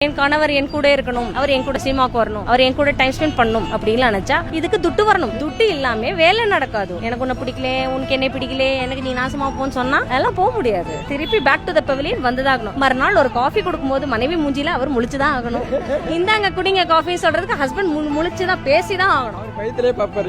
என் கணவர் என் கூட இருக்கணும், அவர் என் கூட சினிமாக்கு வரணும், அவர் என் கூட டைம் ஸ்பெண்ட் பண்ணணும் அப்படின்னு நினைச்சா இதுக்கு துட்டு வரணும். துட்டு இல்லாம வேலை நடக்காது. எனக்கு உன்னை பிடிக்கல, உனக்கு என்ன பிடிக்கல, எனக்கு நீ நாசமா போன்னு சொன்னா அதெல்லாம் போக முடியாது. திருப்பி பேக் டு த பெவிலியன் வந்துதான். மறுநாள் ஒரு காஃபி கொடுக்கும்போது மனைவி மூஞ்சில அவர் முழிச்சுதான் ஆகணும். இந்தாங்க குடிங்க காஃபி சொல்றதுக்கு ஹஸ்பண்ட் முழிச்சுதான் பேசிதான் ஆகணும்.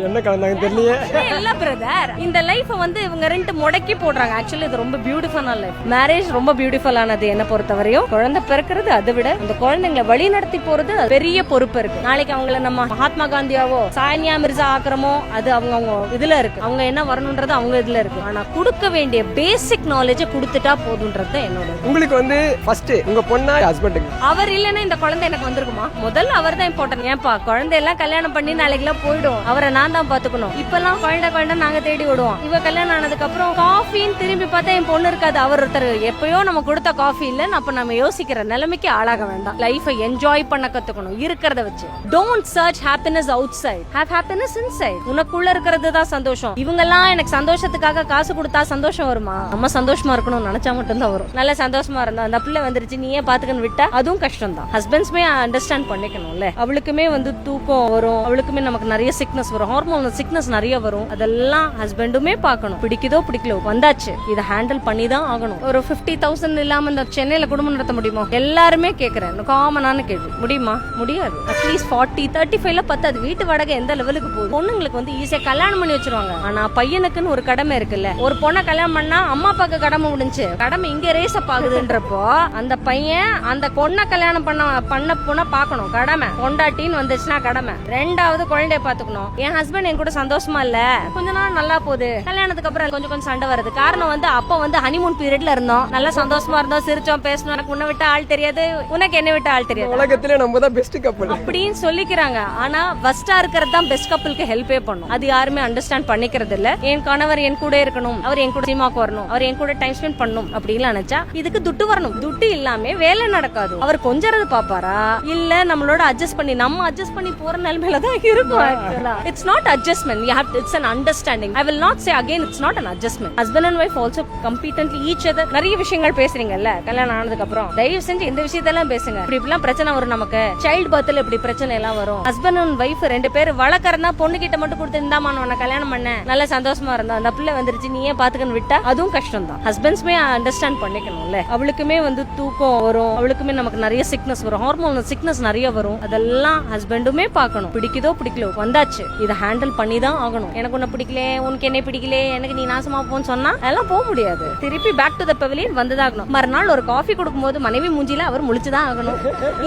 என்ன கலந்தாங்க தெரியல. இல்ல பிரதர், இந்த லைஃப் வந்து இவங்க ரெண்டு முடக்கி போடுறாங்க. ஆக்சுவலி இது ரொம்ப பியூட்டிஃபுல்லான லைஃப். மேரேஜ் ரொம்ப பியூட்டிஃபுல்லானது என்ன பொறுத்தவரையும். குழந்தை பிறக்கிறது அதை விட அந்த குழந்தைங்களை வழி நடத்தி போறது பெரிய பொறுப்பு இருக்கு. நாளைக்கு அவங்கள நம்ம மகாத்மா காந்தியாவோ சானியா மிர்சா ஆக்குறமோ அது அவங்க இதுல இருக்கு. அவங்க என்ன வரணும்ன்றது அவங்க இதுல இருக்கு. ஆனா கொடுக்க வேண்டிய பேசிக் நாலேஜ் கொடுத்துட்டா போதுன்றது என்னோட. உங்களுக்கு வந்து ஃபர்ஸ்ட் உங்க பொண்ணா ஹஸ்பண்டுக்கு அவர் இல்லைன்னா இந்த குழந்தை எனக்கு வந்திருக்குமா? முதல்ல அவர் தான் இம்பார்ட்டன்ட். ஏன்பா குழந்தை எல்லாம் கல்யாணம் பண்ணி நாளைக்கு எல்லாம் போயிடும், அவரை நான் தான் பாத்துக்கணும். இப்பெல்லாம் குழந்தை நாங்க தேடி விடுவோம். இவ கல்யாணம் ஆனதுக்கு அப்புறம் காஃபின்னு திரும்பி பார்த்தா என் பொண்ணு இருக்காது. அவர் ஒருத்தர் எப்பயோ நம்ம கொடுத்த காஃபி இல்லன்னு அப்ப நம்ம யோசிக்கிற நிலைமைக்கு ஆளாக வேண்டாம். லைஃபை என்ஜாய் பண்ண கத்துக்கணும் இருக்கிறத வச்சு. Don't search happiness outside, have happiness inside. உனக்குள்ள இருக்கிறது தான் சந்தோஷம். இவங்க எல்லாம் எனக்கு சந்தோஷத்துக்காக காசு கொடுத்தா சந்தோஷம் வருமா? நம்ம சந்தோஷமா இருக்கணும்னு நினைச்சா மட்டும் தான் வரும். நல்ல சந்தோஷமா இருந்தா அந்த பிள்ளை வந்துருச்சு நீயே பாத்துக்கன்னு விட்டா அதுவும் கஷ்டம் தான். ஹஸ்பண்ட்ஸ்மே அண்டர்ஸ்டாண்ட் பண்ணிக்கணும்ல. அவளுக்குமே வந்து தூக்கம் வரும், அவளுக்குமே நமக்கு நிறைய சிக்னஸ் வரும், ஹார்மோன் சிக்னஸ் நிறைய வரும். அதெல்லாம் ஹஸ்பண்டுமே பார்க்கணும். பிடிக்குதோ பிடிக்கலோ வந்தாச்சு, இதை ஹேண்டில் பண்ணி தான் ஆகணும். ஒரு 50,000 இல்லாம இந்த சென்னையில குடும்பம் நடத்த முடியுமா? எல்லாருமே கேக்குறேன். காமனான கேள்வி. முடியுமா? முடியாது. அட்லீஸ்ட் 40-35ல பத்தாது. வீட்டு வாடகை எந்த லெவலுக்கு போகுது? பொண்ணுங்களுக்கு வந்து ஈஸியா கல்யாணம் பண்ணி வச்சிருவாங்க. ஆனா பையனுக்குன்னு ஒரு கடமை இருக்குல்ல. ஒரு பொண்ணை கல்யாணம் பண்ணா அம்மா அப்பாக்கு கடமை முடிஞ்சு, கடமை இங்க ரேஸ் அப் ஆகுதுன்றப்போ அந்த பையன் அந்த பொண்ணை கல்யாணம் பண்ண பொண்ணை பாக்கணும். கடமை. பொண்டாட்டின்னு வந்துச்சுன்னா கடமை. ரெண்டாவது குழந்தைய பாத்துக்கணும். என் ஹஸ்பண்ட் என் கூட சந்தோஷமா இல்ல, கொஞ்ச நாள் நல்லா போகுது, கல்யாணத்துக்கு அப்புறம் கொஞ்சம் சண்டை வருது. காரணம் வந்து அப்ப வந்து ஹனிமூன் பீரியட்ல இருந்தோம், நல்லா சந்தோஷமா இருந்தோம், சிரிச்சோம், பேசணும். எனக்கு உன்னை விட்ட ஆள் தெரியாது, உனக்கு என்ன விட்ட ஆள் தெரியாது, உலகத்திலே நம்ம தான் பெஸ்ட் கப்பல் அப்படின்னு சொல்லிக்கிறாங்க. ஆனா ஃபர்ஸ்டா இருக்கிறது தான் பெஸ்ட் கப்பலுக்கு ஹெல்ப்பே பண்ணும். அது யாருமே அண்டர்ஸ்டாண்ட் பண்ணிக்கிறது இல்ல. என் கணவர் என் கூட இருக்கணும், அவர் என் கூட சினிமாக்கு வரணும், அவர் என் கூட டைம் ஸ்பெண்ட் பண்ணணும் அப்படின்னு நினைச்சா இதுக்கு துட்டு வரணும். துட்டு இல்லாம வேலை நடக்காது. அவர் கொஞ்சறது பாப்பாரா இல்ல நம்மளோட அட்ஜஸ்ட் பண்ணி போற நிலைமையில தான் இருக்கும். It's not adjustment, you have to, it's an understanding. I will not say again it's not an adjustment. Husband and wife also competently each other. நிறைய விஷயங்கள் பேசுறீங்கல்ல கல்யாணம் ஆனதுக்கு அப்புறம், தயவு செஞ்சு இந்த விஷயத்தெல்லாம் பேசுங்க. இப்படிலாம் பிரச்சனை வரும் நமக்கு. சைல்ட் பர்த்ல இப்படி பிரச்சனை எல்லாம் வரும். ஹஸ்பண்ட் அண்ட் வைஃப் ரெண்டு பேரும் வளர்க்கறதா பொண்ணு கிட்ட மட்டும் கொடுத்து இந்தாமா உன்னை கல்யாணம் பண்ண நல்லா சந்தோஷமா இருந்தா அந்த பிள்ளை வந்துருச்சு நீயே பாத்துக்கன்னு விட்டா அதுவும் கஷ்டம் தான். ஹஸ்பண்ட்ஸ்மே அண்டர்ஸ்டாண்ட் பண்ணிக்கணும்ல. அவளுக்குமே வந்து தூக்கம் வரும், அவளுக்குமே நமக்கு நிறைய சிக்னஸ் வரும், ஹார்மோன் சிக்னஸ் நிறைய வரும். அதெல்லாம் ஹஸ்பண்டுமே பார்க்கணும். பிடிக்குதோ பிடிக்கலோ வந்தாச்சு, இதை ஹேண்டில் பண்ணி தான் ஆகணும். எனக்கு உன்னை பிடிக்கல, உனக்கு என்ன பிடிக்கல, எனக்கு நீ நாசமா போன்னு சொன்னா அதெல்லாம் போக முடியாது. திருப்பி பேக் டு த பெவிலியன் வந்துதான். மறுநாள் ஒரு காஃபி கொடுக்கும்போது மனைவி மூஞ்சில அவர் முழிச்சுதான் ஆகணும்.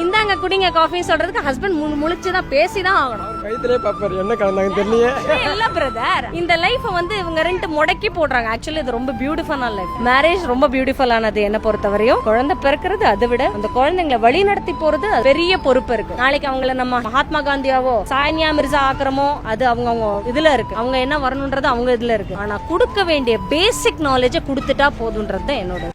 இந்தாங்க குடிங்க காஃபி சொல்றதுக்கு ஹஸ்பண்ட் முழிச்சுதான் பேசிதான் ஆகணும். என்ன கலந்தாங்க தெரியல. இல்ல பிரதர், இந்த லைஃப் வந்து இவங்க ரெண்டு முடக்கி போடுறாங்க. ஆக்சுவலி இது ரொம்ப பியூட்டிஃபுல்லான லைஃப். மேரேஜ் ரொம்ப பியூட்டிஃபுல்லானது என்ன பொறுத்தவரையும். குழந்தை பிறக்கிறது அதை விட அந்த குழந்தைங்களை வழி நடத்தி போறது பெரிய பொறுப்பு இருக்கு. நாளைக்கு அவங்கள நம்ம மகாத்மா காந்தியாவோ சானியா மிர்சா ஆக்குறமோ அது அவங்க இதுல இருக்கு. அவங்க என்ன வரணும்ன்றது அவங்க இதுல இருக்கு. ஆனா கொடுக்க வேண்டிய பேசிக் நாலேஜ கொடுத்துட்டா போதுன்றது என்னோட